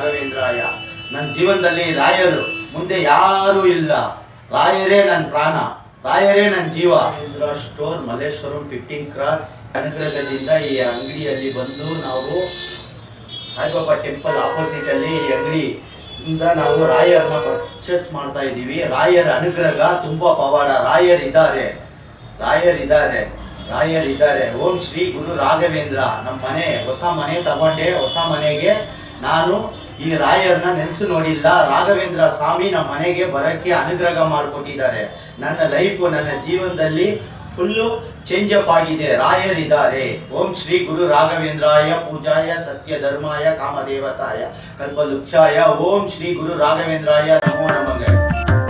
ರಾಘವೇಂದ್ರಾಯ. ನನ್ನ ಜೀವನದಲ್ಲಿ ರಾಯರು ಮುಂದೆ ಯಾರೂ ಇಲ್ಲ. ರಾಯರೇ ನನ್ನ ಪ್ರಾಣ, ರಾಯರೇ ನನ್ನ ಜೀವ. ಸ್ಟೋರ್ ಮಲ್ಲೇಶ್ವರಂ 15 ಕ್ರಾಸ್ ಅನುಗ್ರಹದಿಂದ ಈ ಅಂಗಡಿಯಲ್ಲಿ ಬಂದು ನಾವು ಸಾಯಿಬಾಬಾ ಟೆಂಪಲ್ ಆಪೋಸಿಟ್ ಅಲ್ಲಿ ಈ ಅಂಗಡಿಯಿಂದ ನಾವು ರಾಯರ್ನ ಪರ್ಚೇಸ್ ಮಾಡ್ತಾ ಇದ್ದೀವಿ. ರಾಯರ ಅನುಗ್ರಹ ತುಂಬಾ ಪವಾಡ. ರಾಯರಿದ್ದಾರೆ, ರಾಯರಿದ್ದಾರೆ, ರಾಯರಿದ್ದಾರೆ. ಓಂ ಶ್ರೀ ಗುರು ರಾಘವೇಂದ್ರ. ನಮ್ಮ ಮನೆ ಹೊಸ ಮನೆ ತಗೊಂಡೆ. ಹೊಸ ಮನೆಗೆ ನಾನು ಈ ರಾಯರ್ನ ನೆನೆಸು ನೋಡಿಲ್ಲ. ರಾಘವೇಂದ್ರ ಸ್ವಾಮಿ ನಮ್ಮ ಮನೆಗೆ ಬರಕ್ಕೆ ಅನುಗ್ರಹ ಮಾಡಿಕೊಟ್ಟಿದ್ದಾರೆ. ನನ್ನ ಲೈಫು, ನನ್ನ ಜೀವನದಲ್ಲಿ ಫುಲ್ಲು ಚೇಂಜ್ ಅಪ್ ಆಗಿದೆ. ರಾಯರಿದ್ದಾರೆ. ಓಂ ಶ್ರೀ ಗುರು ರಾಘವೇಂದ್ರಾಯ ಪೂಜಾಯ ಸತ್ಯ ಧರ್ಮಾಯ ಕಾಮದೇವತಾಯ ಕಲ್ಪಲುಕ್ಷಾಯ. ಓಂ ಶ್ರೀ ಗುರು ರಾಘವೇಂದ್ರಾಯ ನಮೋ ನಮಃ.